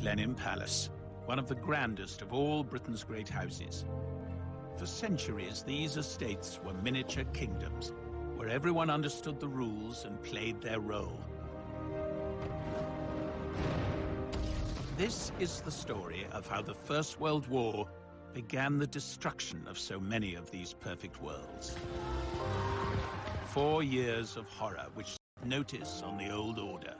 Blenheim Palace, one of the grandest of all Britain's great houses. For centuries, these estates were miniature kingdoms, where everyone understood the rules and played their role. This is the story of how the First World War began the destruction of so many of these perfect worlds. 4 years of horror which notice on the old order.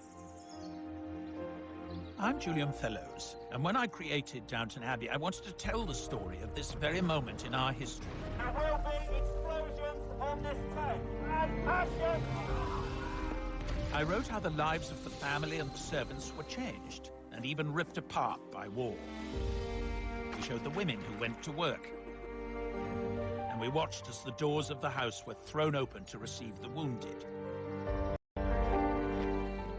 I'm Julian Fellows, and when I created Downton Abbey, I wanted to tell the story of this very moment in our history. There will be explosions on this tape, and passion! I wrote how the lives of the family and the servants were changed, and even ripped apart by war. We showed the women who went to work, and we watched as the doors of the house were thrown open to receive the wounded.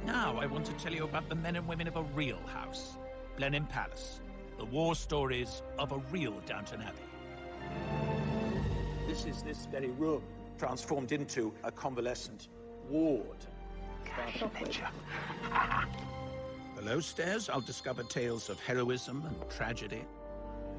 Now I want to tell you about the men and women of a real house, Blenheim Palace, the war stories of a real Downton Abbey. This is this very room, transformed into a convalescent ward. Below stairs, I'll discover tales of heroism and tragedy.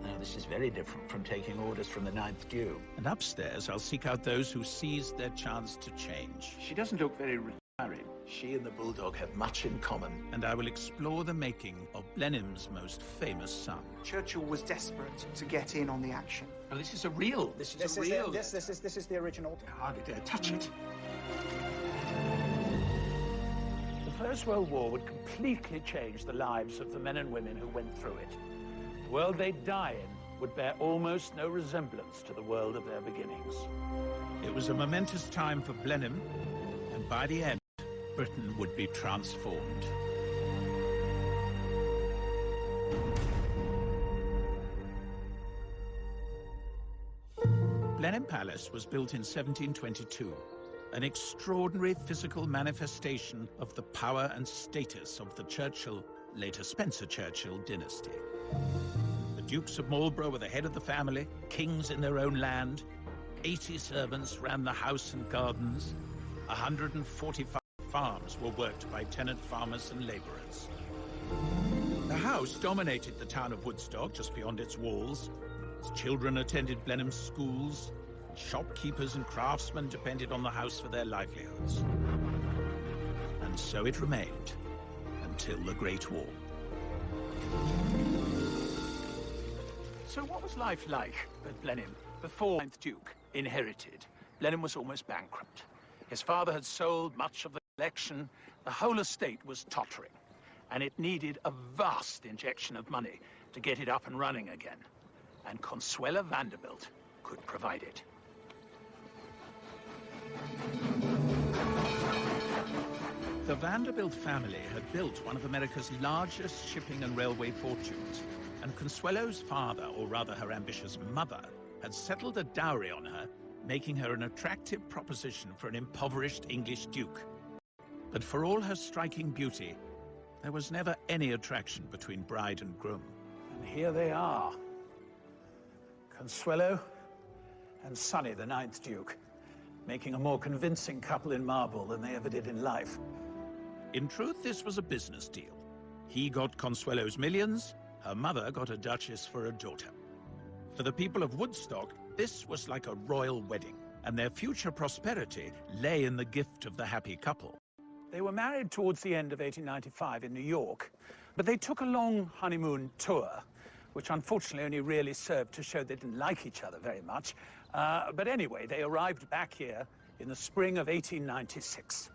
Now, this is very different from taking orders from the Ninth Duke. And upstairs, I'll seek out those who seized their chance to change. She doesn't look very retiring. She and the Bulldog have much in common. And I will explore the making of Blenheim's most famous son. Churchill was desperate to get in on the action. Oh, this is real. This is the original. I hardly dare touch it. The First World War would completely change the lives of the men and women who went through it. The world they'd die in would bear almost no resemblance to the world of their beginnings. It was a momentous time for Blenheim, and by the end, Britain would be transformed. Blenheim Palace was built in 1722, an extraordinary physical manifestation of the power and status of the Churchill, later Spencer-Churchill dynasty. The Dukes of Marlborough were the head of the family, kings in their own land. 80 servants ran the house and gardens. 145 farms were worked by tenant farmers and labourers. The house dominated the town of Woodstock, just beyond its walls. Its children attended Blenheim schools. Shopkeepers and craftsmen depended on the house for their livelihoods. And so it remained until the Great War. So what was life like at Blenheim before the 9th Duke inherited? Blenheim was almost bankrupt. His father had sold much of the collection. The whole estate was tottering, and it needed a vast injection of money to get it up and running again. And Consuela Vanderbilt could provide it. The Vanderbilt family had built one of America's largest shipping and railway fortunes, and Consuelo's father, or rather her ambitious mother, had settled a dowry on her, making her an attractive proposition for an impoverished English duke. But for all her striking beauty, there was never any attraction between bride and groom. And here they are, Consuelo and Sonny, the 9th Duke, making a more convincing couple in marble than they ever did in life. In truth, this was a business deal. He got Consuelo's millions, her mother got a duchess for a daughter. For the people of Woodstock, this was like a royal wedding, and their future prosperity lay in the gift of the happy couple. They were married towards the end of 1895 in New York, but they took a long honeymoon tour, which unfortunately only really served to show they didn't like each other very much. But anyway, they arrived back here in the spring of 1896.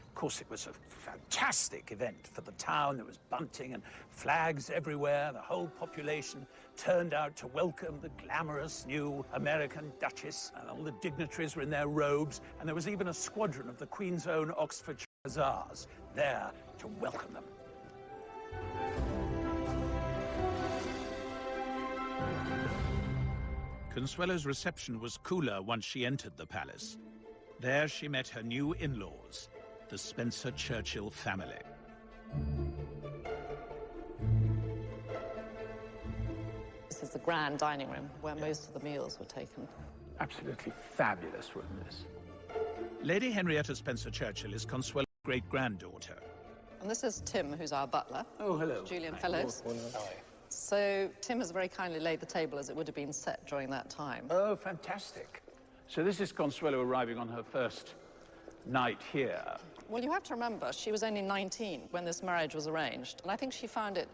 Of course, it was a fantastic event for the town. There was bunting and flags everywhere. The whole population turned out to welcome the glamorous new American Duchess, and all the dignitaries were in their robes, and there was even a squadron of the Queen's own Oxfordshire Hussars there to welcome them. Consuelo's reception was cooler once she entered the palace. There she met her new in-laws, the Spencer-Churchill family. This is the grand dining room where most of the meals were taken. Absolutely fabulous room, this. Lady Henrietta Spencer-Churchill is Consuelo's great-granddaughter. And this is Tim, who's our butler. Oh, hello. Julian Fellows. So Tim has very kindly laid the table as it would have been set during that time. Oh, fantastic. So this is Consuelo arriving on her first night here. Well, you have to remember, she was only 19 when this marriage was arranged, and I think she found it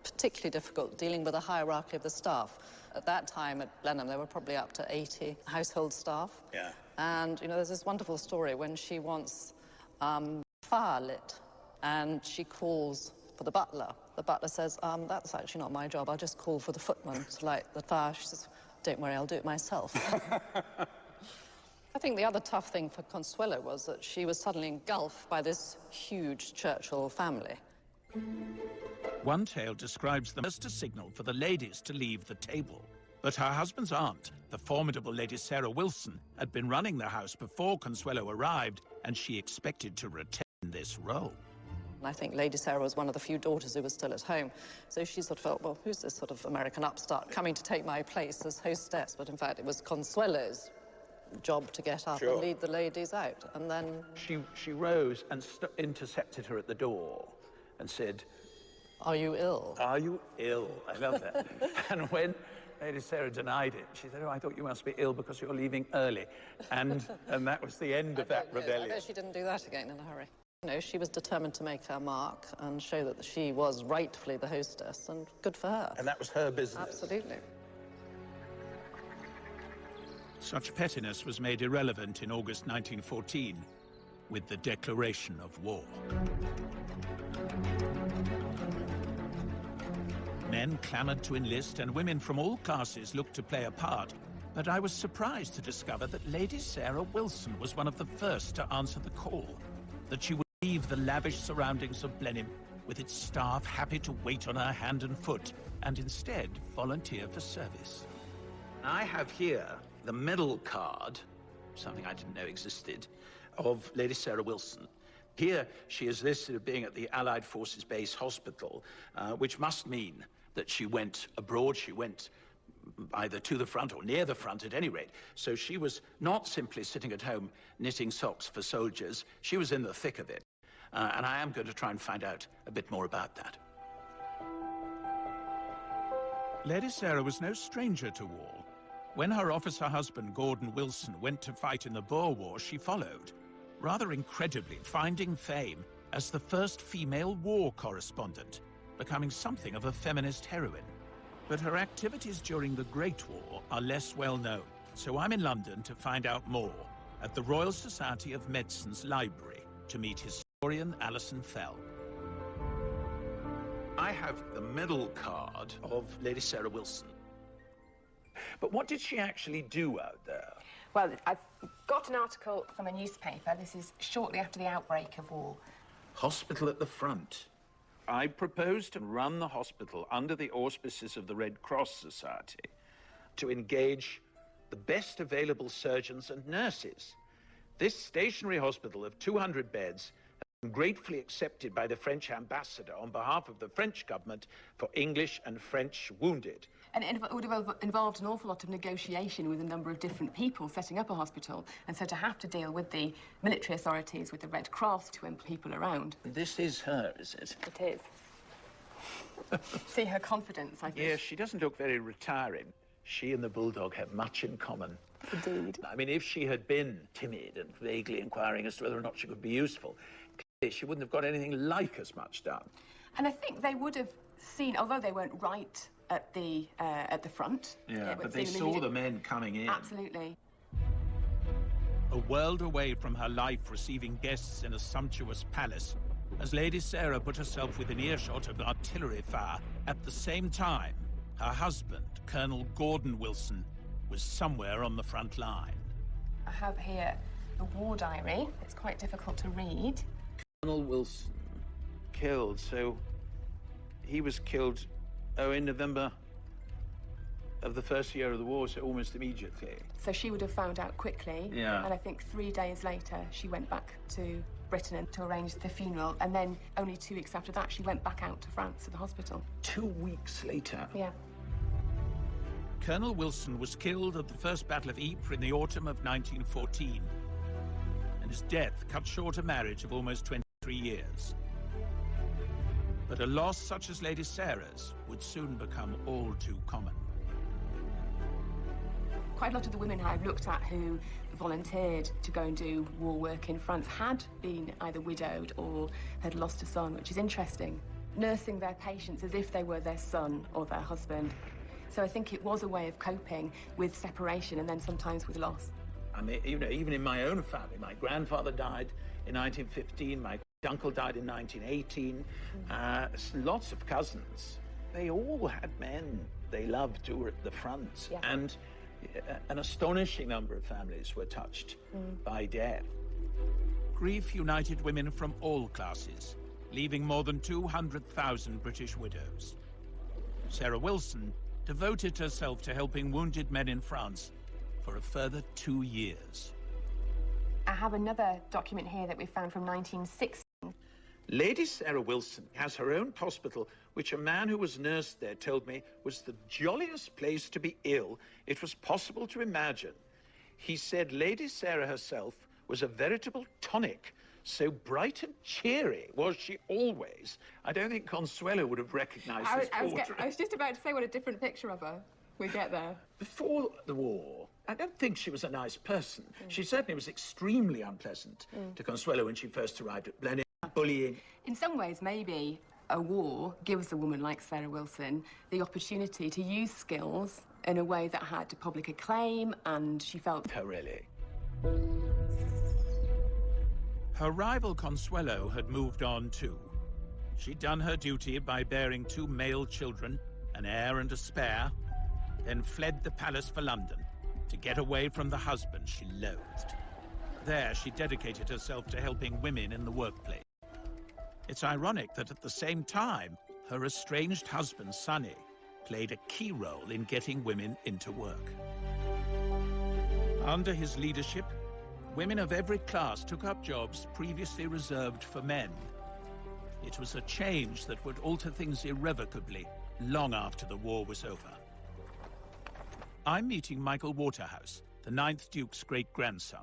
particularly difficult dealing with the hierarchy of the staff. At that time at Blenheim, there were probably up to 80 household staff. Yeah. And, you know, there's this wonderful story when she wants fire lit, and she calls for the butler. The butler says, that's actually not my job. I'll just call for the footman to light the fire. She says, don't worry, I'll do it myself. I think the other tough thing for Consuelo was that she was suddenly engulfed by this huge Churchill family. One tale describes them as a signal for the ladies to leave the table. But her husband's aunt, the formidable Lady Sarah Wilson, had been running the house before Consuelo arrived, and she expected to retain this role. And I think Lady Sarah was one of the few daughters who was still at home. So she sort of felt, well, who's this sort of American upstart coming to take my place as hostess? But in fact, it was Consuelo's job to get up and lead the ladies out. And then She rose and intercepted her at the door and said, are you ill? "Are you ill?" I love that. And when Lady Sarah denied it, she said, "Oh, I thought you must be ill because you're leaving early." And that was the end of that rebellion. I bet she didn't do that again in a hurry. You know, she was determined to make her mark and show that she was rightfully the hostess, and good for her. And that was her business. Absolutely. Such pettiness was made irrelevant in August 1914 with the declaration of war. Men clamored to enlist, and women from all classes looked to play a part. But I was surprised to discover that Lady Sarah Wilson was one of the first to answer the call, that she would leave the lavish surroundings of Blenheim with its staff happy to wait on her hand and foot, and instead volunteer for service. I have here the medal card, something I didn't know existed, of Lady Sarah Wilson. Here she is listed as being at the Allied Forces Base Hospital, which must mean that she went abroad. She went either to the front or near the front at any rate. So she was not simply sitting at home knitting socks for soldiers. She was in the thick of it. And I am going to try and find out a bit more about that. Lady Sarah was no stranger to war. When her officer husband, Gordon Wilson, went to fight in the Boer War, she followed, rather incredibly finding fame as the first female war correspondent, becoming something of a feminist heroine. But her activities during the Great War are less well known, so I'm in London to find out more at the Royal Society of Medicine's library to meet historian Alison Fell. I have the medal card of Lady Sarah Wilson. But what did she actually do out there? Well, I've got an article from a newspaper. This is shortly after the outbreak of war. Hospital at the front. I proposed to run the hospital under the auspices of the Red Cross Society to engage the best available surgeons and nurses. This stationary hospital of 200 beds has been gratefully accepted by the French ambassador on behalf of the French government for English and French wounded. And it would have involved an awful lot of negotiation with a number of different people setting up a hospital, and so to have to deal with the military authorities, with the Red Cross, to employ people around. This is her, is it? It is. See her confidence, I think. Yes, she doesn't look very retiring. She and the bulldog have much in common. Indeed. I mean, if she had been timid and vaguely inquiring as to whether or not she could be useful, clearly she wouldn't have got anything like as much done. And I think they would have seen, although they weren't right at the front. Yeah, but they saw the men coming in. Absolutely. A world away from her life receiving guests in a sumptuous palace, as Lady Sarah put herself within earshot of artillery fire, at the same time, her husband, Colonel Gordon Wilson, was somewhere on the front line. I have here a war diary. It's quite difficult to read. Colonel Wilson, killed, so he was killed, in November of the first year of the war, so almost immediately. So she would have found out quickly. Yeah. And I think 3 days later, she went back to Britain and to arrange the funeral. And then only 2 weeks after that, she went back out to France to the hospital. 2 weeks later? Yeah. Colonel Wilson was killed at the First Battle of Ypres in the autumn of 1914. And his death cut short a marriage of almost 23 years. But a loss such as Lady Sarah's would soon become all too common. Quite a lot of the women I've looked at who volunteered to go and do war work in France had been either widowed or had lost a son, which is interesting. Nursing their patients as if they were their son or their husband. So I think it was a way of coping with separation and then sometimes with loss. I mean, you know, even in my own family, my grandfather died in 1915, my uncle died in 1918, lots of cousins. They all had men they loved who were at the front. Yeah. And an astonishing number of families were touched by death. Grief united women from all classes, leaving more than 200,000 British widows. Sarah Wilson devoted herself to helping wounded men in France for a further 2 years. I have another document here that we found from 1960. Lady Sarah Wilson has her own hospital, which a man who was nursed there told me was the jolliest place to be ill it was possible to imagine. He said Lady Sarah herself was a veritable tonic. So bright and cheery was she always. I don't think Consuelo would have recognized this portrait. I was just about to say what a different picture of her we get there. Before the war, I don't think she was a nice person. She certainly was extremely unpleasant to Consuelo when she first arrived at Blenheim, bullying. In some ways, maybe a war gives a woman like Sarah Wilson the opportunity to use skills in a way that had public acclaim, and she felt... Her, really. Her rival Consuelo had moved on too. She'd done her duty by bearing 2 male children, an heir and a spare, then fled the palace for London to get away from the husband she loathed. There, she dedicated herself to helping women in the workplace. It's ironic that at the same time, her estranged husband, Sonny, played a key role in getting women into work. Under his leadership, women of every class took up jobs previously reserved for men. It was a change that would alter things irrevocably long after the war was over. I'm meeting Michael Waterhouse, the 9th Duke's great-grandson.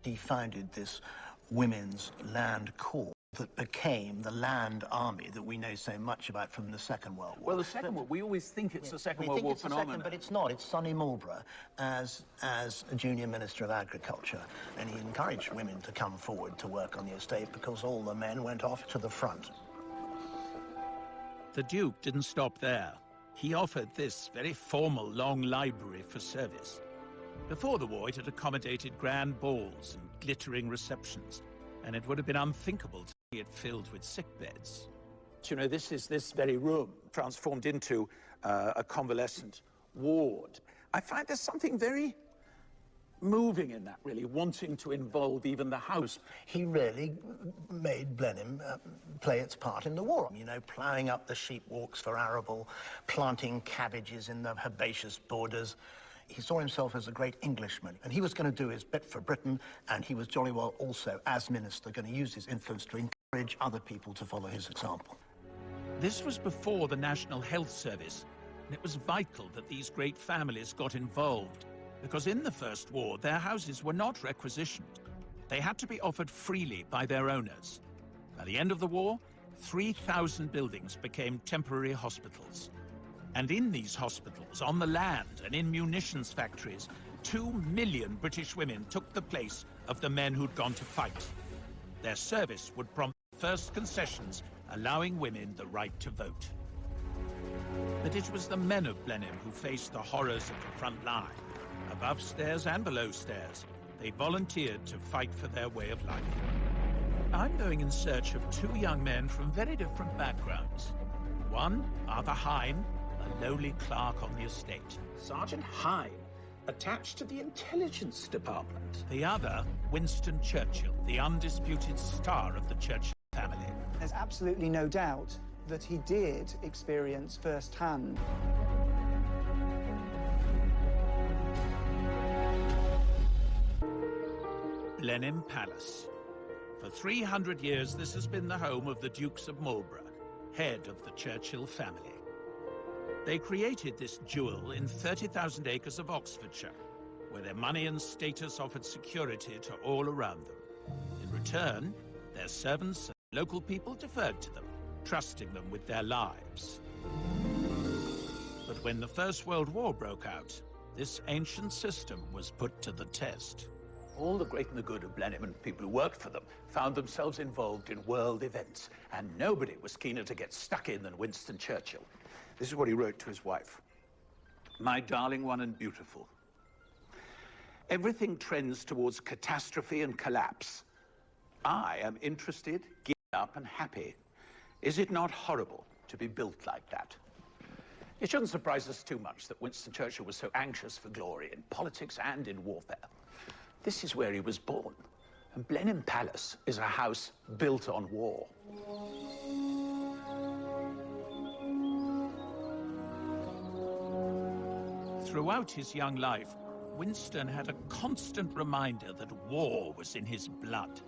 He founded this women's land corps that became the land army that we know so much about from the Second World War. Well, the Second War, we always think it's a Second World War phenomenon. But it's not. It's Sonny Marlborough as a junior Minister of Agriculture, and he encouraged women to come forward to work on the estate because all the men went off to the front. The Duke didn't stop there. He offered this very formal long library for service. Before the war, it had accommodated grand balls and glittering receptions, and it would have been unthinkable to see it filled with sick beds. You know, this is this very room transformed into a convalescent ward. I find there's something very moving in that, really, wanting to involve even the house. He really made Blenheim play its part in the war. You know, ploughing up the sheep walks for arable, planting cabbages in the herbaceous borders. He saw himself as a great Englishman, and he was going to do his bit for Britain, and he was jolly well also, as minister, going to use his influence to encourage other people to follow his example. This was before the National Health Service, and it was vital that these great families got involved, because in the First War, their houses were not requisitioned. They had to be offered freely by their owners. By the end of the war, 3,000 buildings became temporary hospitals. And in these hospitals, on the land and in munitions factories, 2 million British women took the place of the men who'd gone to fight. Their service would prompt first concessions, allowing women the right to vote. But it was the men of Blenheim who faced the horrors of the front line. Above stairs and below stairs, they volunteered to fight for their way of life. I'm going in search of 2 young men from very different backgrounds. One, Arthur Hine, a lowly clerk on the estate. Sergeant Hine, attached to the intelligence department. The other, Winston Churchill, the undisputed star of the Churchill family. There's absolutely no doubt that he did experience firsthand Blenheim Palace. For 300 years, this has been the home of the Dukes of Marlborough, head of the Churchill family. They created this jewel in 30,000 acres of Oxfordshire, where their money and status offered security to all around them. In return, their servants and local people deferred to them, trusting them with their lives. But when the First World War broke out, this ancient system was put to the test. All the great and the good of Blenheim and people who worked for them found themselves involved in world events, and nobody was keener to get stuck in than Winston Churchill. This is what he wrote to his wife. "My darling one and beautiful, everything trends towards catastrophe and collapse. I am interested, geared up and happy. Is it not horrible to be built like that?" It shouldn't surprise us too much that Winston Churchill was so anxious for glory in politics and in warfare. This is where he was born, and Blenheim Palace is a house built on war. Throughout his young life, Winston had a constant reminder that war was in his blood.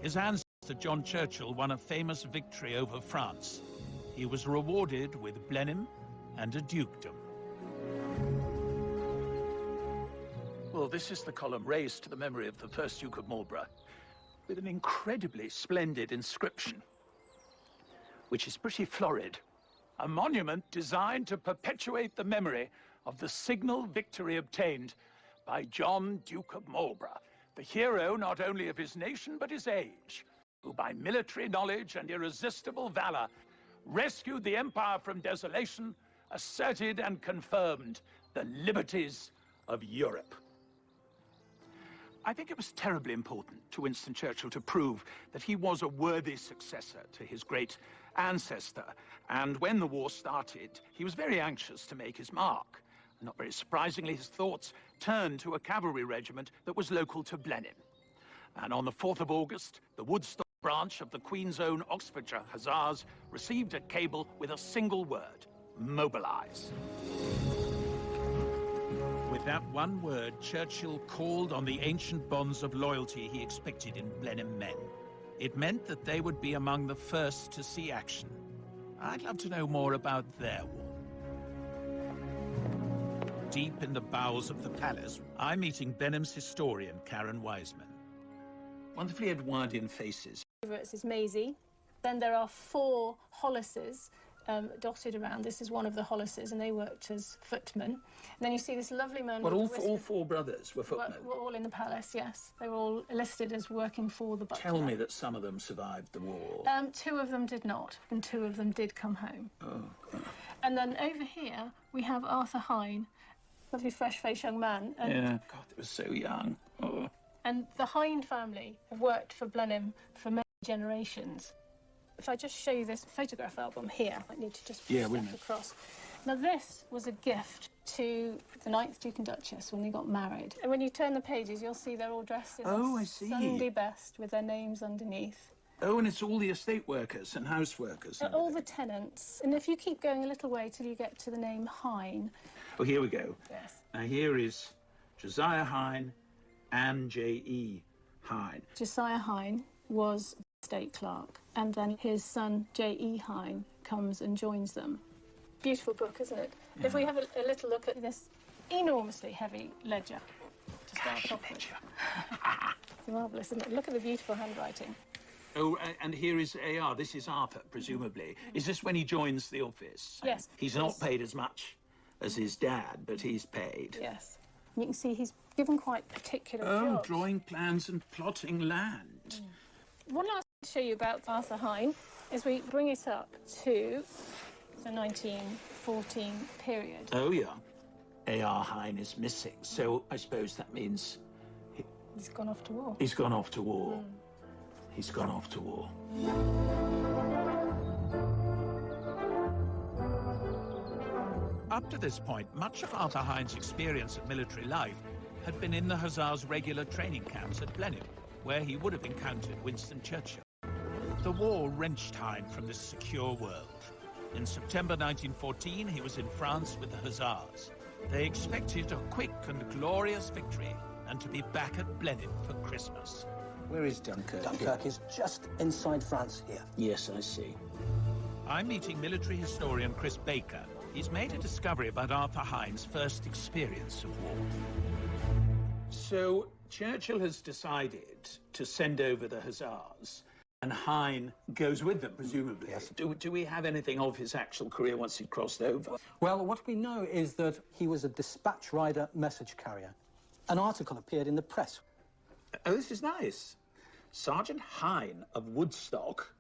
His ancestor John Churchill won a famous victory over France. He was rewarded with Blenheim and a dukedom. Well, this is the column raised to the memory of the first Duke of Marlborough, with an incredibly splendid inscription, which is pretty florid. A monument designed to perpetuate the memory of the signal victory obtained by John, Duke of Marlborough, the hero not only of his nation but his age, who by military knowledge and irresistible valor rescued the empire from desolation, asserted and confirmed the liberties of Europe. I think it was terribly important to Winston Churchill to prove that he was a worthy successor to his great ancestor. And when the war started, he was very anxious to make his mark. Not very surprisingly, his thoughts turned to a cavalry regiment that was local to Blenheim. And on the 4th of August, the Woodstock branch of the Queen's Own Oxfordshire Hussars received a cable with a single word: mobilize. With that one word, Churchill called on the ancient bonds of loyalty he expected in Blenheim men. It meant that they would be among the first to see action. I'd love to know more about their war. Deep in the bowels of the palace, I'm meeting Blenheim's historian, Karen Wiseman. Wonderfully Edwardian faces. This is Maisie. Then there are 4 Hollises dotted around. This is one of the Hollises, and they worked as footmen. And then you see this lovely man. But all 4 brothers were footmen? Were all in the palace, yes. They were all listed as working for the butler. Tell me that some of them survived the war. 2 of them did not, and 2 of them did come home. Oh, God. And then over here, we have Arthur Hine, lovely fresh-faced young man. And yeah, God, they were so young. Oh. And the Hine family have worked for Blenheim for many generations. If I just show you this photograph album here, I need to just push that across. Now, this was a gift to the 9th Duke and Duchess when they got married. And when you turn the pages, you'll see they're all dressed in Sunday best with their names underneath. Oh, and it's all the estate workers and house workers. And all the tenants. And if you keep going a little way till you get to the name Hine. Oh, here we go. Yes. Now, here is Josiah Hine and J.E. Hine. Josiah Hine was estate clerk, and then his son J.E. Hine comes and joins them. Beautiful book, isn't it? Yeah. If we have a little look at this enormously heavy ledger to start off with. It's marvellous, isn't it? Look at the beautiful handwriting. Oh, and here is A.R. This is Arthur, presumably. Is this when he joins the office? Yes. He's not paid as much as his dad, but he's paid. Yes. You can see he's given quite particular jobs. Drawing plans and plotting land. One last thing to show you about Arthur Hine is we bring it up to the 1914 period. Oh, yeah. A.R. Hine is missing, so I suppose that means... He's gone off to war. He's gone off to war. He's gone off to war. Up to this point, much of Arthur Hine's experience of military life had been in the Hussars' regular training camps at Blenheim, where he would have encountered Winston Churchill. The war wrenched Hine from this secure world. In September 1914, he was in France with the Hussars. They expected a quick and glorious victory and to be back at Blenheim for Christmas. Where is Dunkirk? Dunkirk is just inside France here. Yes, I see. I'm meeting military historian Chris Baker. He's made a discovery about Arthur Hine's first experience of war. So Churchill has decided to send over the Hussars And Hine goes with them, presumably. Yes. Do we have anything of his actual career once he'd crossed over? Well, what we know is that he was a dispatch rider message carrier. An article appeared in the press. Oh, this is nice. Sergeant Hine of Woodstock,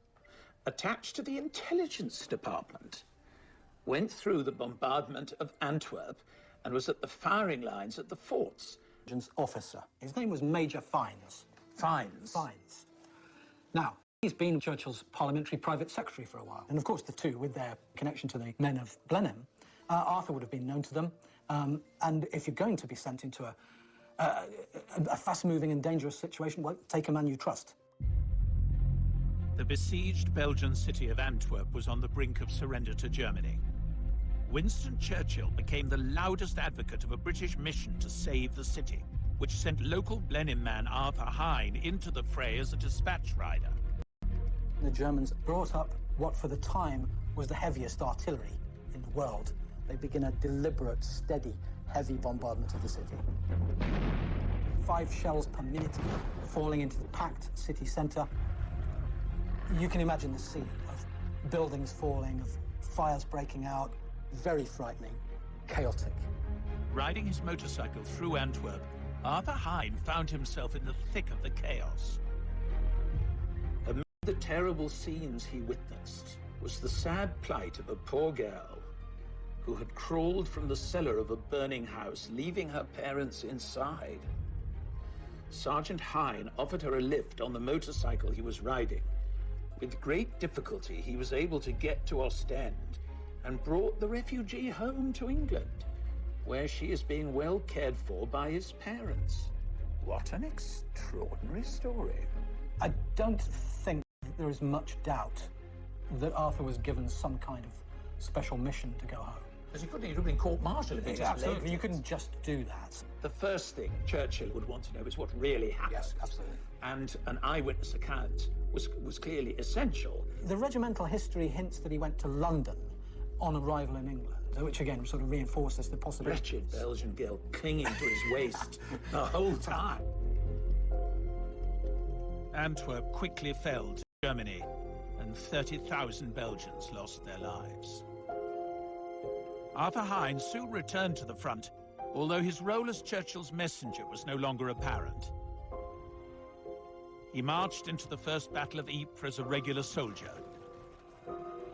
attached to the intelligence department, went through the bombardment of Antwerp and was at the firing lines at the forts. Officer. His name was Major Fines. Fines? Fines. Now, he's been Churchill's parliamentary private secretary for a while. And of course, the two, with their connection to the men of Blenheim, Arthur would have been known to them. And if you're going to be sent into a fast-moving and dangerous situation, well, take a man you trust. The besieged Belgian city of Antwerp was on the brink of surrender to Germany. Winston Churchill became the loudest advocate of a British mission to save the city, which sent local Blenheim man Arthur Hine into the fray as a dispatch rider. The Germans brought up what for the time was the heaviest artillery in the world. They begin a deliberate, steady, heavy bombardment of the city. 5 shells per minute falling into the packed city centre. You can imagine the scene of buildings falling, of fires breaking out. Very frightening, chaotic. Riding his motorcycle through Antwerp, Arthur Hine found himself in the thick of the chaos. Amid the terrible scenes he witnessed was the sad plight of a poor girl who had crawled from the cellar of a burning house, leaving her parents inside. Sergeant Hine offered her a lift on the motorcycle he was riding. With great difficulty, he was able to get to Ostend and brought the refugee home to England, where she is being well cared for by his parents. What an extraordinary story. I don't think that there is much doubt that Arthur was given some kind of special mission to go home. Because he couldn't have been court-martialed if he just Absolutely, left. you couldn't just do that. The first thing Churchill would want to know is what really happened. Yes, absolutely. And an eyewitness account was clearly essential. The regimental history hints that he went to London on arrival in England, which again sort of reinforces the possibility. Wretched Belgian girl clinging to his waist the whole time. Antwerp quickly fell to Germany, and 30,000 Belgians lost their lives. Arthur Hine soon returned to the front, although his role as Churchill's messenger was no longer apparent. He marched into the First Battle of Ypres as a regular soldier,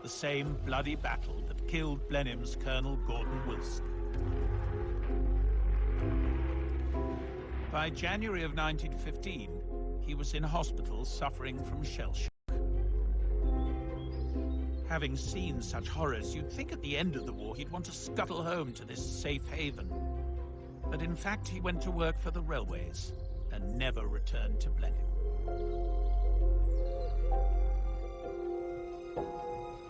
the same bloody battle that killed Blenheim's Colonel Gordon Wilson. By January of 1915, he was in hospital suffering from shell shock. Having seen such horrors, you'd think at the end of the war he'd want to scuttle home to this safe haven. But in fact, he went to work for the railways and never returned to Blenheim.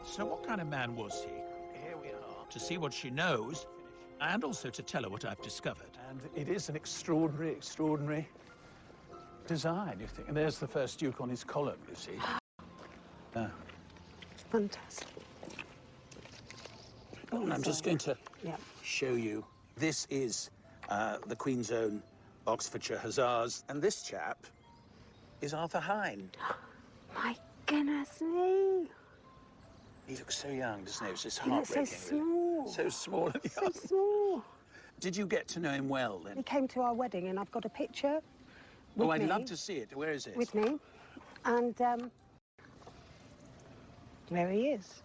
So what kind of man was he? Here we are. To see what she knows, and also to tell her what I've discovered. And it is an extraordinary, extraordinary design, you think. And there's the first Duke on his column, you see. Fantastic. And I'm just going to show you. This is the Queen's Own Oxfordshire Hussars. And this chap is Arthur Hine. My goodness me. He looks so young, doesn't he? It's just He looks so heartbreaking. Really. small. So small and So young. small. Did you get to know him well, then? He came to our wedding and I've got a picture with Oh, I'd me, love to see it. Where is it? with me. And there he is.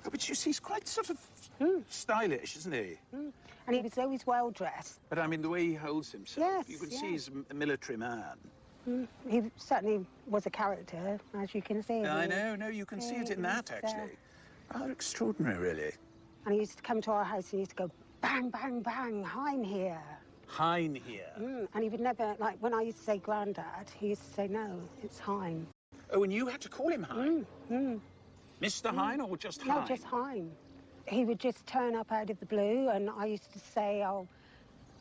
Oh, but you see, he's quite sort of stylish, isn't he? And he was always well dressed. But I mean, the way he holds himself, Yes, you can see yeah. he's a military man. He certainly was a character, as you can see. I know, no, you can see it in that, actually. Rather extraordinary, really. And he used to come to our house and he used to go, bang, bang, bang, Hine here. Hine here. And he would never, like, when I used to say Grandad, he used to say, no, it's Hine. Oh, and you had to call him Hine? Mr. Hine or just Hine? No, just Hine. He would just turn up out of the blue and I used to say, I'll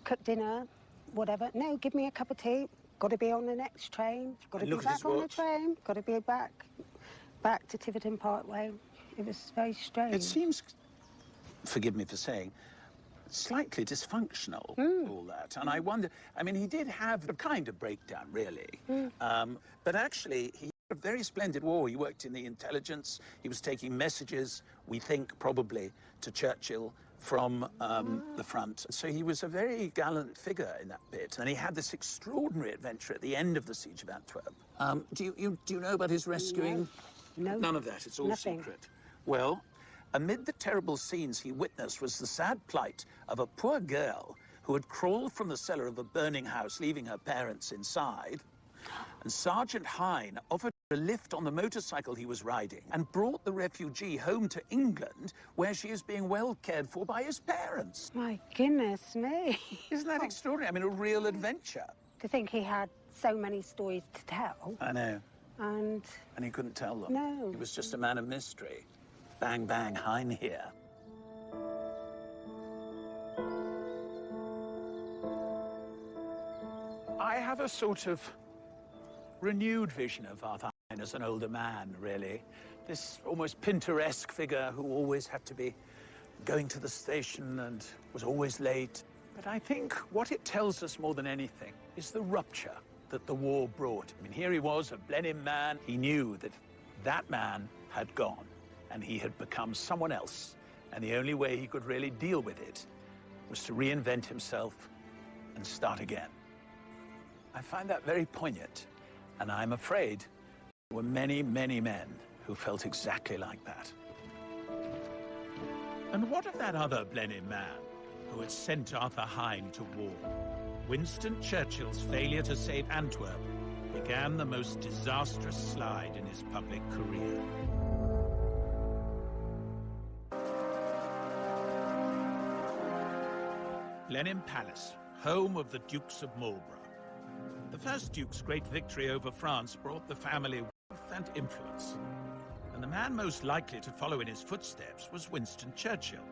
cook dinner, whatever. No, give me a cup of tea. Got to be on the next train. Got to be back on the train. Got to be back to Tiverton Parkway. It was very strange. It seems, forgive me for saying, slightly dysfunctional, all that. And I wonder, I mean, he did have a kind of breakdown, really. But actually, he had a very splendid war. He worked in the intelligence. He was taking messages, we think, probably, to Churchill from the front. So he was a very gallant figure in that bit. And he had this extraordinary adventure at the end of the siege of Antwerp. Do you know about his rescuing? No. None of that. It's all Nothing. secret. Well, amid the terrible scenes he witnessed was the sad plight of a poor girl who had crawled from the cellar of a burning house, leaving her parents inside. And Sergeant Hine offered a lift on the motorcycle he was riding and brought the refugee home to England, where she is being well cared for by his parents. My goodness me. Isn't that extraordinary? I mean, a real adventure. To think he had so many stories to tell. I know. And he couldn't tell them. No. He was just a man of mystery. Bang, bang, Hine here. I have a sort of renewed vision of Arthur Hine as an older man, really. This almost Pinteresque figure who always had to be going to the station and was always late. But I think what it tells us more than anything is the rupture that the war brought. I mean, here he was, a Blenheim man. He knew that that man had gone and he had become someone else. And the only way he could really deal with it was to reinvent himself and start again. I find that very poignant. And I'm afraid there were many, many men who felt exactly like that. And what of that other Blenheim man who had sent Arthur Hine to war? Winston Churchill's failure to save Antwerp began the most disastrous slide in his public career. Blenheim Palace, home of the Dukes of Marlborough. The first Duke's great victory over France brought the family wealth and influence. And the man most likely to follow in his footsteps was Winston Churchill.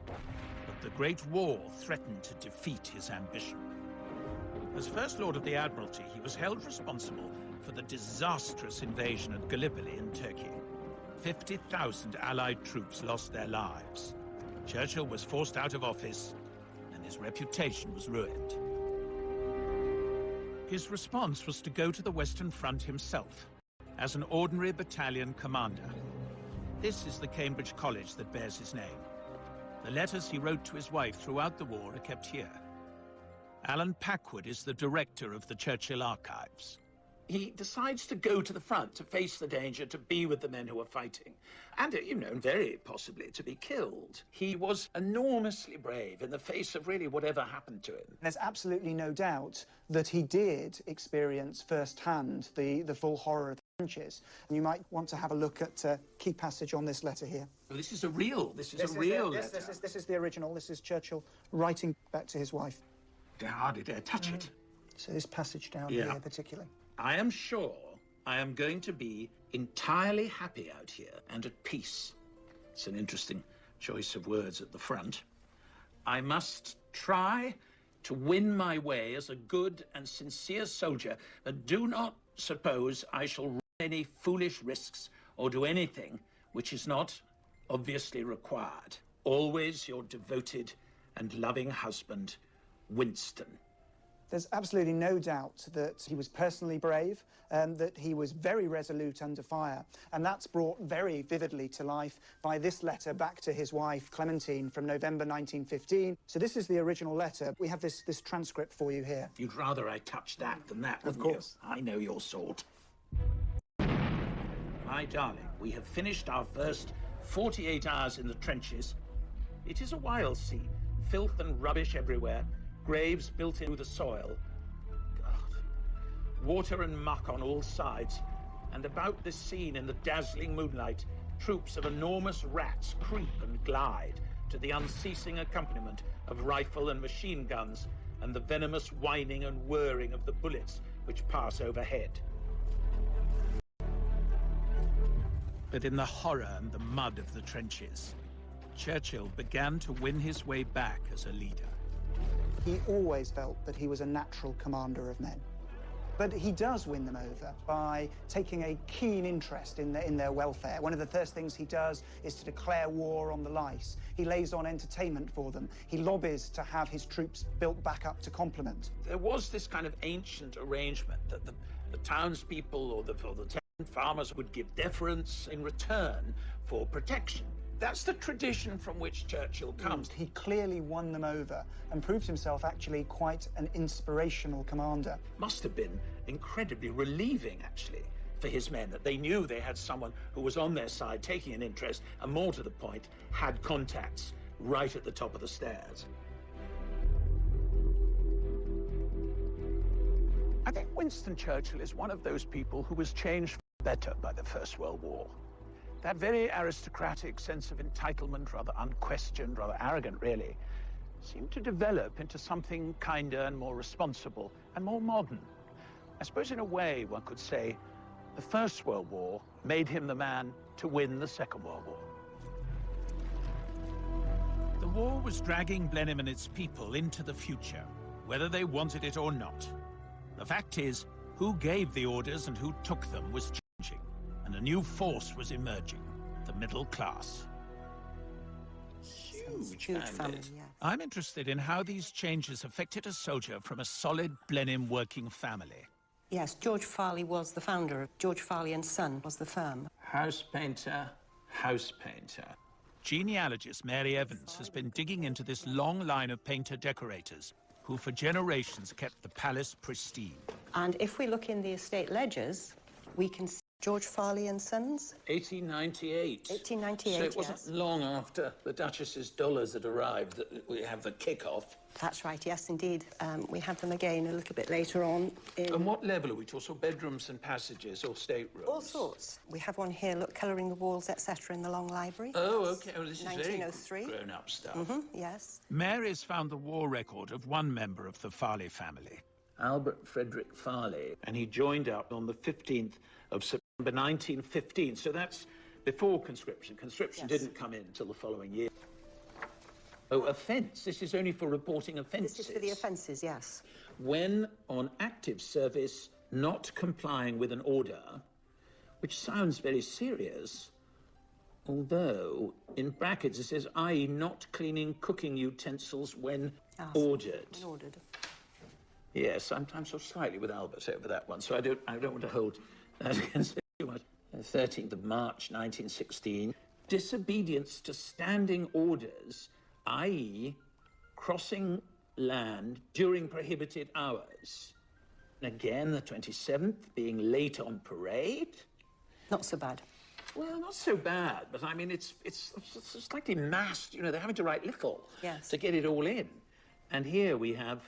But the Great War threatened to defeat his ambition. As First Lord of the Admiralty, he was held responsible for the disastrous invasion at Gallipoli in Turkey. 50,000 Allied troops lost their lives. Churchill was forced out of office, and his reputation was ruined. His response was to go to the Western Front himself, as an ordinary battalion commander. This is the Cambridge College that bears his name. The letters he wrote to his wife throughout the war are kept here. Alan Packwood is the director of the Churchill Archives. He decides to go to the front, to face the danger, to be with the men who are fighting. And, you know, very possibly to be killed. He was enormously brave in the face of really whatever happened to him. There's absolutely no doubt that he did experience firsthand the full horror of the trenches. And you might want to have a look at a key passage on this letter here. Well, this is a real letter. This is the original. This is Churchill writing back to his wife. I hardly dare touch it. So this passage down here particularly. I am sure I am going to be entirely happy out here and at peace. It's an interesting choice of words at the front. I must try to win my way as a good and sincere soldier, but do not suppose I shall run any foolish risks or do anything which is not obviously required. Always your devoted and loving husband, Winston. There's absolutely no doubt that he was personally brave, that he was very resolute under fire, and that's brought very vividly to life by this letter back to his wife, Clementine, from November 1915. So this is the original letter. We have this transcript for you here. You'd rather I touched that than that, wouldn't Of course. you? I know your sort. My darling, we have finished our first 48 hours in the trenches. It is a wild scene. Filth and rubbish everywhere. Graves built into the soil. God. Water and muck on all sides. And about this scene in the dazzling moonlight, troops of enormous rats creep and glide to the unceasing accompaniment of rifle and machine guns and the venomous whining and whirring of the bullets which pass overhead. But in the horror and the mud of the trenches, Churchill began to win his way back as a leader. He always felt that he was a natural commander of men. But he does win them over by taking a keen interest in their welfare. One of the first things he does is to declare war on the lice. He lays on entertainment for them. He lobbies to have his troops built back up to complement. There was this kind of ancient arrangement that the townspeople or the tenant farmers would give deference in return for protection. That's the tradition from which Churchill comes. He clearly won them over and proved himself actually quite an inspirational commander. Must have been incredibly relieving, actually, for his men, that they knew they had someone who was on their side, taking an interest, and more to the point, had contacts right at the top of the stairs. I think Winston Churchill is one of those people who was changed for the better by the First World War. That very aristocratic sense of entitlement, rather unquestioned, rather arrogant, really, seemed to develop into something kinder and more responsible and more modern. I suppose in a way one could say the First World War made him the man to win the Second World War. The war was dragging Blenheim and its people into the future, whether they wanted it or not. The fact is, who gave the orders and who took them was changing, and a new force was emerging, the middle class. Huge family, yeah. I'm interested in how these changes affected a soldier from a solid Blenheim working family. Yes, George Farley was the founder. George Farley and Son was the firm. House painter, house painter. Genealogist Mary Evans has been digging into this long line of painter-decorators who for generations kept the palace pristine. And if we look in the estate ledgers, we can see George Farley and Sons. 1898. 1898, So it wasn't long after the Duchess's dollars had arrived that we have the kick-off. That's right, yes, indeed. We have them again a little bit later on. And what level are we talking? So bedrooms and passages or staterooms? All sorts. We have one here, look, colouring the walls, etc., in the long library. Oh, OK. Oh, this is 1903. very grown-up stuff. Yes. Mary's found the war record of one member of the Farley family, Albert Frederick Farley, and he joined up on the 15th of September 1915. So that's before conscription. Conscription didn't come in until the following year. Oh, offence. This is only for reporting offences. This is for the offences, yes. When on active service, not complying with an order, which sounds very serious, although in brackets it says, i.e. not cleaning cooking utensils when ordered. When ordered. Yes, I'm sort of slightly with Albert over that one, so I don't want to hold that against him too much. 13th of March, 1916. Disobedience to standing orders, i.e. crossing land during prohibited hours. And again, the 27th, being late on parade. Not so bad. Well, not so bad, but I mean, it's slightly massed. You know, they're having to write little to get it all in. And here we have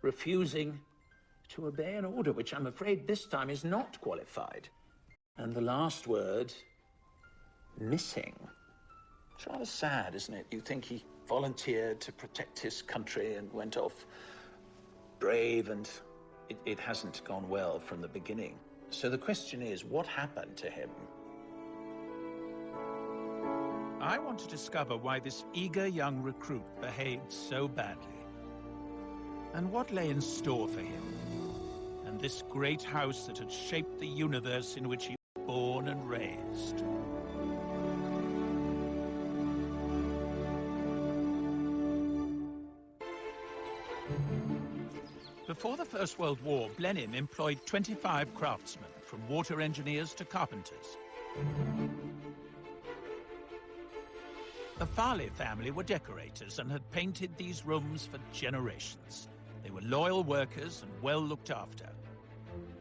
refusing to obey an order, which I'm afraid this time is not qualified. And the last word, missing. It's rather sad, isn't it? You think he volunteered to protect his country and went off brave, and it hasn't gone well from the beginning. So the question is, what happened to him? I want to discover why this eager young recruit behaved so badly, and what lay in store for him, and this great house that had shaped the universe in which he was born and raised. Before the First World War, Blenheim employed 25 craftsmen, from water engineers to carpenters. The Farley family were decorators and had painted these rooms for generations. They were loyal workers and well looked after.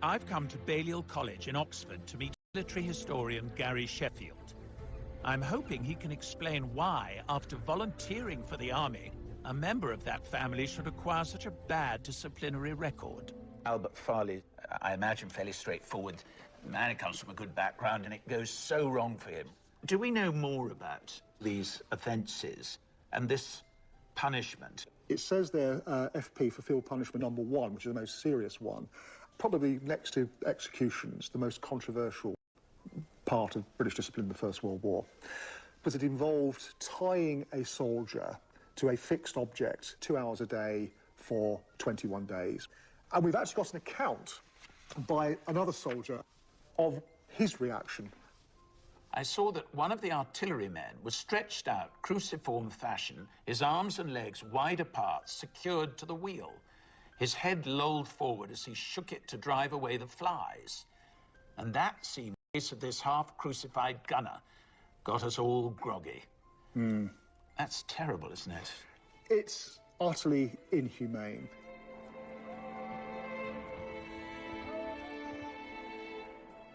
I've come to Balliol College in Oxford to meet military historian Gary Sheffield. I'm hoping he can explain why, after volunteering for the army, a member of that family should acquire such a bad disciplinary record. Albert Farley, I imagine, fairly straightforward. The man comes from a good background, and it goes so wrong for him. Do we know more about these offences and this punishment? It says there, FP for field punishment number 1, which is the most serious one. Probably next to executions, the most controversial part of British discipline in the First World War, because it involved tying a soldier to a fixed object 2 hours a day for 21 days. And we've actually got an account by another soldier of his reaction. I saw that one of the artillerymen was stretched out, cruciform fashion, his arms and legs wide apart, secured to the wheel. His head lolled forward as he shook it to drive away the flies. And that scene, in the case of this half-crucified gunner, got us all groggy. That's terrible, isn't it? It's utterly inhumane.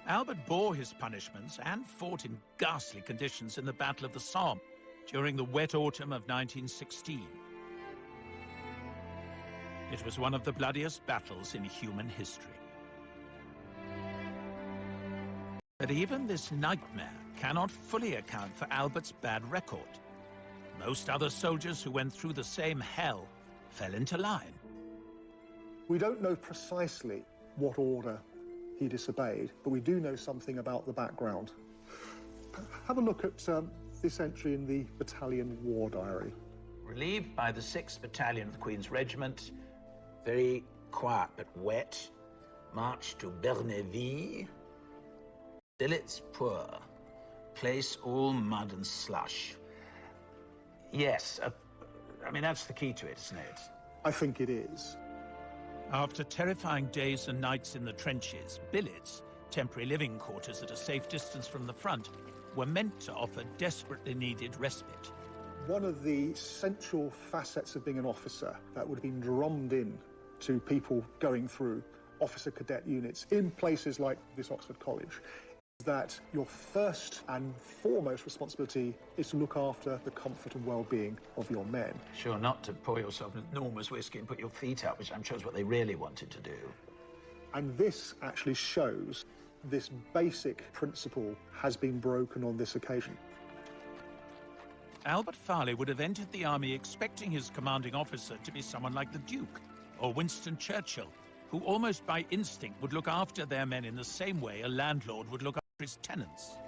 Albert bore his punishments and fought in ghastly conditions in the Battle of the Somme during the wet autumn of 1916. It was one of the bloodiest battles in human history. But even this nightmare cannot fully account for Albert's bad record. Most other soldiers who went through the same hell fell into line. We don't know precisely what order he disobeyed, but we do know something about the background. Have a look at this entry in the battalion war diary. Relieved by the 6th Battalion of the Queen's Regiment, very quiet but wet, marched to Berneville, billets poor, place all mud and slush. Yes, I mean, that's the key to it, isn't it? I think it is. After terrifying days and nights in the trenches, billets, temporary living quarters at a safe distance from the front, were meant to offer desperately needed respite. One of the central facets of being an officer that would have been drummed in to people going through officer cadet units in places like this Oxford College is that your first and foremost responsibility is to look after the comfort and well-being of your men. Sure, not to pour yourself an enormous whiskey and put your feet up, which I'm sure is what they really wanted to do. And this actually shows this basic principle has been broken on this occasion. Albert Farley would have entered the army expecting his commanding officer to be someone like the Duke or Winston Churchill, who almost by instinct would look after their men in the same way a landlord would look after his tenants.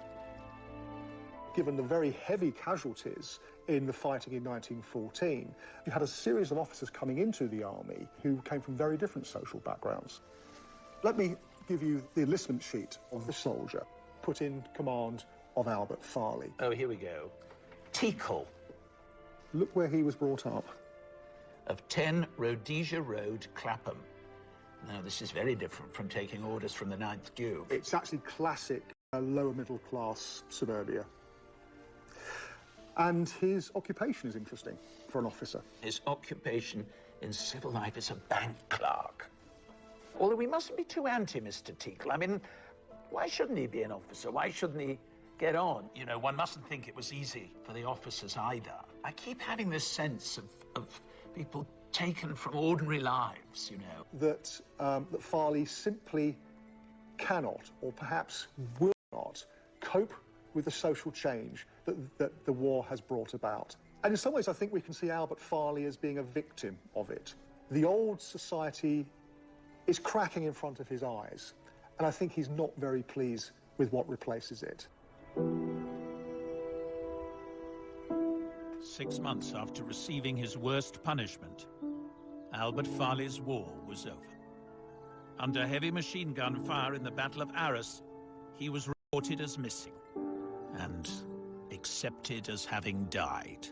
Given the very heavy casualties in the fighting in 1914, you had a series of officers coming into the army who came from very different social backgrounds. Let me give you the enlistment sheet of the soldier put in command of Albert Farley. Oh, here we go. Teakle. Look where he was brought up. Of 10 Rhodesia Road, Clapham. Now, this is very different from taking orders from the 9th Duke. It's actually classic lower middle class suburbia. And his occupation is interesting for an officer. His occupation in civil life is a bank clerk. Although we mustn't be too anti Mr. Teakle. I mean, why shouldn't he be an officer? Why shouldn't he get on? You know, one mustn't think it was easy for the officers either. I keep having this sense of people taken from ordinary lives, you know. That Farley simply cannot, or perhaps will not, cope with the social change that the war has brought about. And in some ways, I think we can see Albert Farley as being a victim of it. The old society is cracking in front of his eyes, and I think he's not very pleased with what replaces it. 6 months after receiving his worst punishment, Albert Farley's war was over. Under heavy machine gun fire in the Battle of Arras, he was reported as missing and accepted as having died.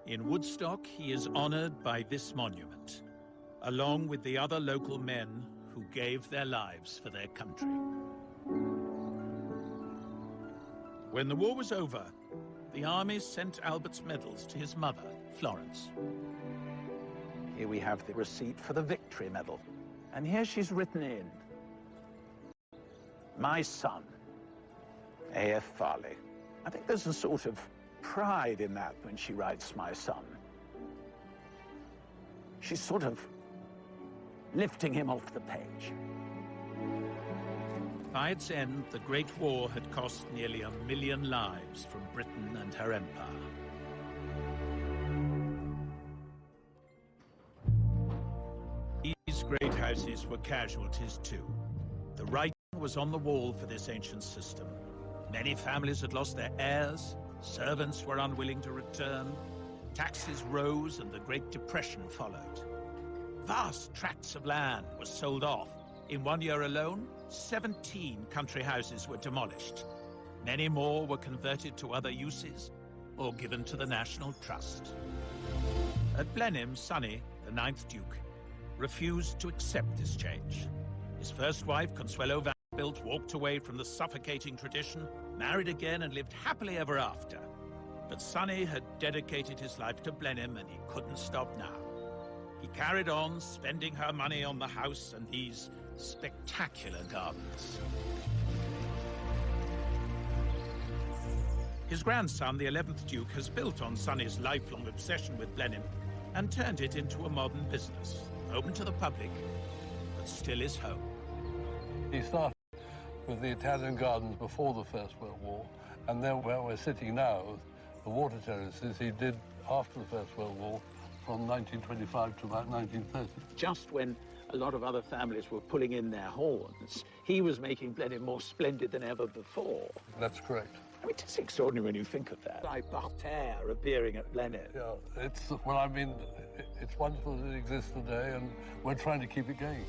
In Woodstock, he is honored by this monument, along with the other local men who gave their lives for their country. When the war was over, the army sent Albert's medals to his mother, Florence. Here we have the receipt for the Victory Medal. And here she's written in, "My son, A.F. Farley." I think there's a sort of pride in that when she writes "my son." She's sort of lifting him off the page. By its end, the Great War had cost nearly 1 million lives from Britain and her empire. These great houses were casualties too. The writing was on the wall for this ancient system. Many families had lost their heirs, servants were unwilling to return, taxes rose and the Great Depression followed. Vast tracts of land were sold off. In 1 year alone, 17 country houses were demolished. Many more were converted to other uses or given to the National Trust. At Blenheim, Sonny, the 9th Duke, refused to accept this change. His first wife, Consuelo Vanderbilt, walked away from the suffocating tradition, married again and lived happily ever after. But Sonny had dedicated his life to Blenheim and he couldn't stop now. He carried on spending her money on the house and these spectacular gardens. His grandson, the 11th Duke, has built on Sonny's lifelong obsession with Blenheim and turned it into a modern business, open to the public, but still is home. He started with the Italian gardens before the First World War, and then where we're sitting now, the water terraces, he did after the First World War, from 1925 to about 1930. Just when a lot of other families were pulling in their horns, he was making Blenheim more splendid than ever before. That's correct. I mean, it's extraordinary when you think of that. Like parterre appearing at Blenheim. Yeah, well, I mean, it's wonderful that it exists today, and we're trying to keep it going.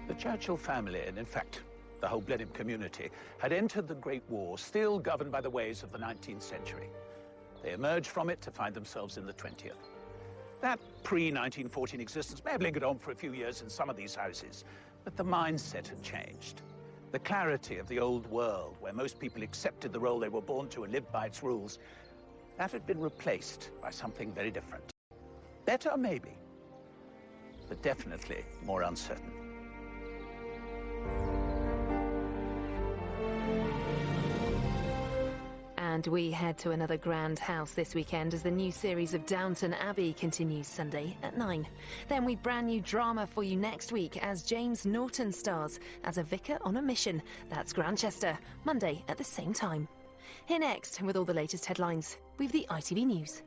The Churchill family, and in fact, the whole Blenheim community, had entered the Great War still governed by the ways of the 19th century. They emerged from it to find themselves in the 20th. That pre-1914 existence may have lingered on for a few years in some of these houses, but the mindset had changed. The clarity of the old world, where most people accepted the role they were born to and lived by its rules, that had been replaced by something very different. Better, maybe, but definitely more uncertain. And we head to another grand house this weekend as the new series of Downton Abbey continues Sunday at 9. Then we've brand new drama for you next week as James Norton stars as a vicar on a mission. That's Grantchester, Monday at the same time. Here next, with all the latest headlines, we've the ITV News.